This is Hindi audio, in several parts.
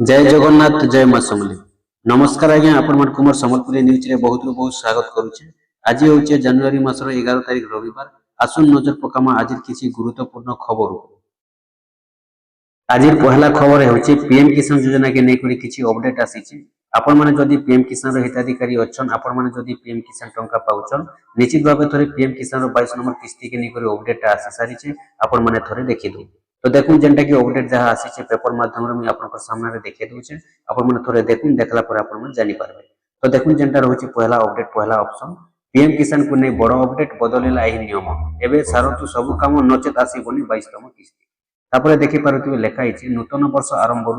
जय जगन्नाथ जय मां समली। नमस्कार आज्ञा आपण मोर संबलपुरी न्यूज रे बहुत बहुत स्वागत करूचे। आज होचे जनवरी मासर 11 तारिख रविवार। आसुन नजर पकामा आज किसी गुरुत्वपूर्ण खबर। आज पहला खबर होचे पीएम किसान योजना के नेकरी किसी अपडेट आसीचे। आपण माने जदि पीएम किसान रो हिताधिकारी अछन, आपण माने जदि पीएम किसान टंका पाउछन, निश्चित भाबे थरे पीएम किसान रो 22 नंबर किस्ती के नेकरी अपडेट आसी सारिचे। आपण माने थरे देखि दो। तो देखुन जेंटा की अपडेट जहाँ आसी पेपर माध्यम रे मैं आपन सामने देखे दूचे। आपण माने थोड़े देखुन, देखला पर आपण माने जानि पारबे। तो देखुन जेंटा रहउची पहला अपडेट, पहला ऑप्शन पीएम किसान को नै बड़ अपडेट बदलिला एही नियम। एबे सारतु सब काम नचेत आसीबोनी 22तम किस्ती। तापरे देखि पारुथिबे लेखा हिची नूतन वर्ष आरंभ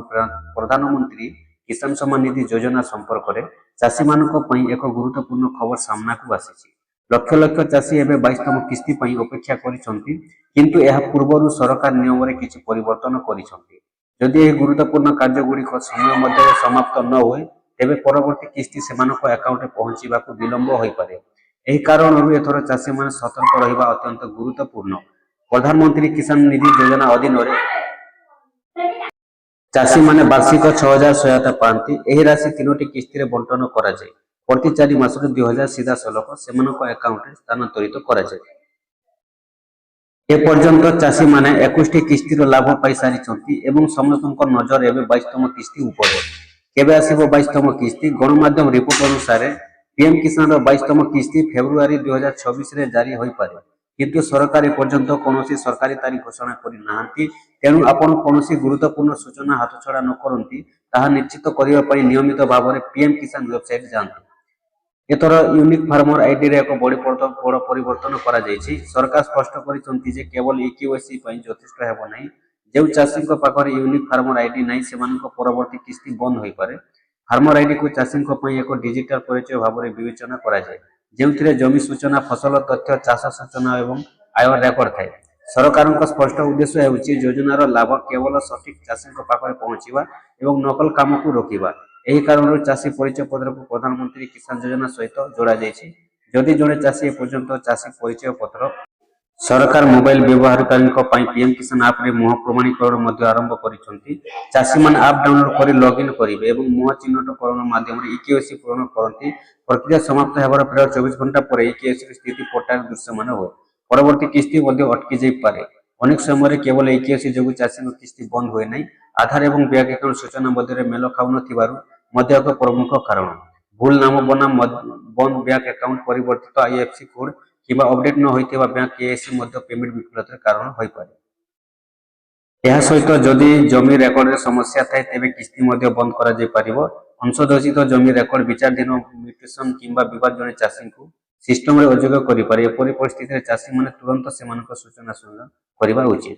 प्रधानमंत्री किसान सम्मान निधि योजना संपर्क रे चासी मानको पई एक गुरुत्वपूर्ण खबर सामना को आसीची। लक्ष लक्ष चासी एबे 22तम किस्ती पई अपेक्षा करिसंती, किंतु यह पूर्व सरकार नियम रे किछि परिवर्तन करिसंती। जदि यह गुरुत्वपूर्ण कार्य गुडी समय मध्य समाप्त न होय तेबे परवर्ती किस्ती सेमानको अकाउंट पहुंचीबा को विलंब होई पारे। एही कारणरु एथर चासी माने सतर्क रहिबा अत्यंत गुरुत्वपूर्ण। प्रधानमंत्री किसान निधि योजना अधीन रे चासी माने वार्षिक 6000 सहायता पाती। एही राशि तीनोटी किस्ती रे बंटन करा जाय। प्रति 4 मास रे 2000 सीधा सलक सेमानको अकाउंट रे स्थानांतरित करा जाय। ए पर्यंत चासी माने 21 किस्ती रो लाभ पाई सारी एवं समस्तक नजर एवं 22तम किस्ती उपर। केबे आसीबो 22तम किस्ती? गणमाध्यम रिपोर्ट अनुसार पीएम किसान रो 22तम किस्ती फेब्रुआरी 2026 रे जारी होई पारे, किंतु सरकार ए पर्यंत कोनोसी सरकारी तारीख घोषणा करि नाहंती। तेनु आपण कोनोसी गुरुत्वपूर्ण सूचना हातछड़ा न करंती ताहा निश्चित करिवा पई नियमित भाव रे पीएम किसान वेबसाइट जानते। एथर यूनिक फार्मर आईडी रे एक बड़ परिवर्तन करा जायछि। सरकार स्पष्ट करिसंती जे केवल ईकेवाईसी पई यथेष्ट हेबो नै। जे चासी को पाखरे यूनिक फार्मर आईडी नै सेमानको परवर्ती किस्ती बंद होई पारे। फार्मर आईडी को चासी को पई एक डिजिटल परिचय भाव रे विवेचना करा जाय, जेउथिरे जमी सूचना, फसल तथ्य, चाष सूचना एवं आय रेकर्ड थाए। सरकारक स्पष्ट उद्देश्य हेउछि योजनार लाभ केवल सठिक चासी को पाखरे पहुंचीबा एवं नकल काम को रोकिबा। एही कारण चासी परिचय पत्र को प्रधानमंत्री किसान योजना सहित जोड़ा जायछि। जदि जड़े चासी ए पर्यंत चासी परिचय पत्र सरकार मोबाइल व्यवहारकारी पीएम किसान आप रे मुह प्रमाणीकरण मध्य आरंभ करिसंती। चासी मान आप डाउनलोड करी लॉगिन करिवे एवं मुह चिह्नटकरण माध्यम रे ईकेवाईसी पूर्ण करंती। प्रक्रिया समाप्त हेबार प्राय 24 घंटा पर ईकेवाईसी स्थिति पोर्टल दृश्यमान होय। परवर्ती किस्ती मध्य अटकी जाई पारे। अनेक समय केवल ईकेवाईसी जोगु चासी को किस्ती बंद होय नै। आधार एवं बैंक अकाउंट सूचना मध्य मेल खाउ नथिबारु मध्य एक प्रमुख कारण। भूल नाम बनाम बंद बैंक अकाउंट, परिवर्तित आईएफएससी कोड किबा अपडेट न होइतेबा बैंक केएससी मध्य पेमेंट विफलतार कारण होई पारे। यह सहित जदि जमी रेकर्ड रे समस्या थाए तेबे किस्ती मध्य बंद करा जाय परिबो। अंशदोषित जमी रेकर्ड विचाराधीन म्यूटेशन किबा विवाद जने चासी को सिस्टम रे अजोग करि पारे। एपरि परिस्थिति रे चासी माने तुरंत सेमानक सूचना संग्रह करिबा उचित।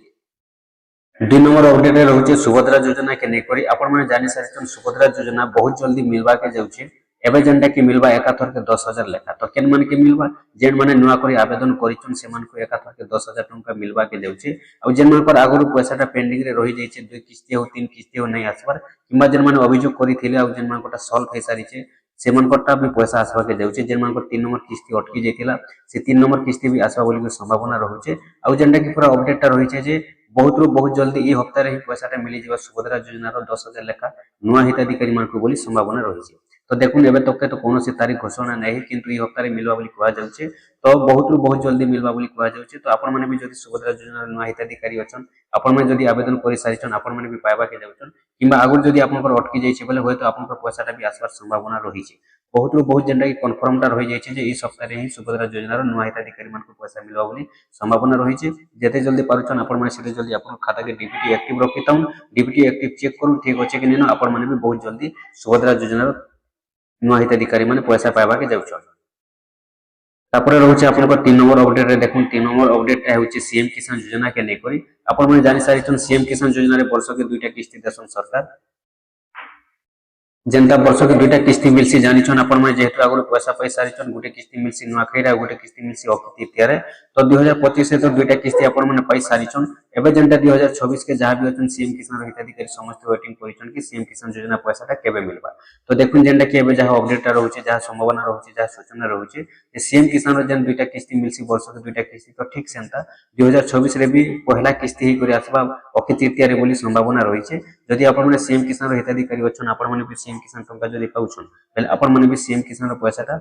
2 नंबर अपडेट रहउचे सुभद्रा योजना के नेकरी। आपण माने जानि सारिछन सुभद्रा योजना बहुत जल्दी मिलबा के जाउचे। एबे जेंटा के मिलबा एकाथर के 10,000 लेखा। तो केन मान के मिलबा? जेन माने नुआ करी आवेदन करिछन सेमान को एकाथर के 10,000 टंका मिलबा के जाउचे। आ जेन मान पर आगरु पैसाटा पेंडिंग रे रहि जाइछे, 2 किस्ती हो 3 किस्ती हो नै आसबार, किबा जेन माने अभियोग करिथिले आ जेन मान कोटा सॉल्व हे सारिछे सेमान कोटा भी पैसा आसबा के जाउचे। जेन मान को 3 नंबर किस्ती अटकी जाइतिला से 3 नंबर किस्ती भी आसबा बोली के संभावना रहउचे। आ जेंटा की पूरा अपडेटटा रहिछे जे बहुत जल्दी ई हफ्ता रे ही पैसाटा मिली जिवा सुभद्रा योजना रो 10,000 लेखा नुआ हिताधिकारी मान को बोली संभावना रहिछे। तो देखुन एबे तक तो कोनोसी तारीख घोषणा नै, किंतु ई हफ्ता रे मिलवा बोली कहवा जाउचे। तो बहुत जल्दी मिलवा बोली कहवा जाउचे। तो आपण माने भी जदि सुभद्रा योजना नुआ हिताधिकारी अछन, आपण माने जदि आवेदन करि सारिछन, आपण माने भी पाइबा के जाउछन, किबा आगुर जदि आपनकर अटकी जाइछे बोले होय तो आपनकर पैसाटा भी आसबार संभावना रहिछे। बहुत जेंटा की कन्फर्मटा रहि जाइछे जे ई सप्ताह रे ही सुभद्रा योजना रो नुआ हिताधिकारी मान को पैसा मिलवा बोली संभावना रहिछे। जेते जल्दी पारुछन आपण माने सेते जल्दी आपन खाता के डीबीटी एक्टिव रखिताउ। डीबीटी एक्टिव चेक करू ठीक अछि कि नै। आपण माने भी बहुत जल्दी सुभद्रा योजना रो नुआ हिताधिकारी माने पैसा पाइबा के जाउछन। तापर रहउचे आपनको 3 नंबर अपडेट रे देखुन। 3 नंबर अपडेट हेउचे सीएम किसान योजना के नेकरी। आपण माने जानि सारिछन सीएम किसान योजना रे वर्ष के 2टा किस्ती देसन सरकार। जेंता वर्ष के 2टा किस्ती मिलसी जानिछन आपण माने, जेहेतु आगु पैसा पाई सारिछन। गुटे किस्ती मिलसी नुआ खैरा, गुटे किस्ती मिलसी अक्षय तृतीया रे। तो 2025 से तो 2टा किस्ती आपण माने पाई सारिछन। एबे जेनटा 2024 के जहाँ भी अछन सीएम किसान हिताधिकारी समस्त वेटिंग करिछन कि सीएम किसान योजना पैसाटा केबे मिलबा। तो देखुन जेनटा कि एबे जहाँ अपडेट रहउछि, जहाँ संभावना रहउछि, जहाँ सूचना रहउछि जे सीएम किसान रो जेन दुईटा किस्ती मिलसी, वर्ष के दुईटा किस्ती, तो ठीक सेंता 2024 रे भी पहला किस्ती ही करि आसबा अक्षय तृतीया रे बोली संभावना रहिছে। जदि आपण माने सीएम किसान रो हिताधिकारी अछन, आपण माने भी सीएम किसान टंका जदि पाउछन, बेले आपण माने भी सीएम किसान रो पैसाटा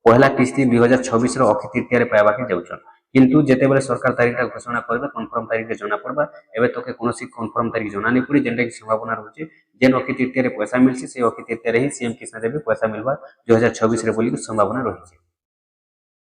पहला किस्ती 2026 रो अक्षय तृतीया रे पाइबा के जाउछन। किंतु जेतेबेले सरकार तारीखटा घोषणा करबे कन्फर्म तारीख रे जना पड़बा। एबे तो के कोनोसी कन्फर्म तारीख जना नहीं पड़ी, जेनटा की संभावना रहउछि जेन अक्षय तृतीया रे पैसा मिलसी से अक्षय तृतीया रे ही सीएम किसान रे भी पैसा मिलबा 2026 रे बोली संभावना रहिছে।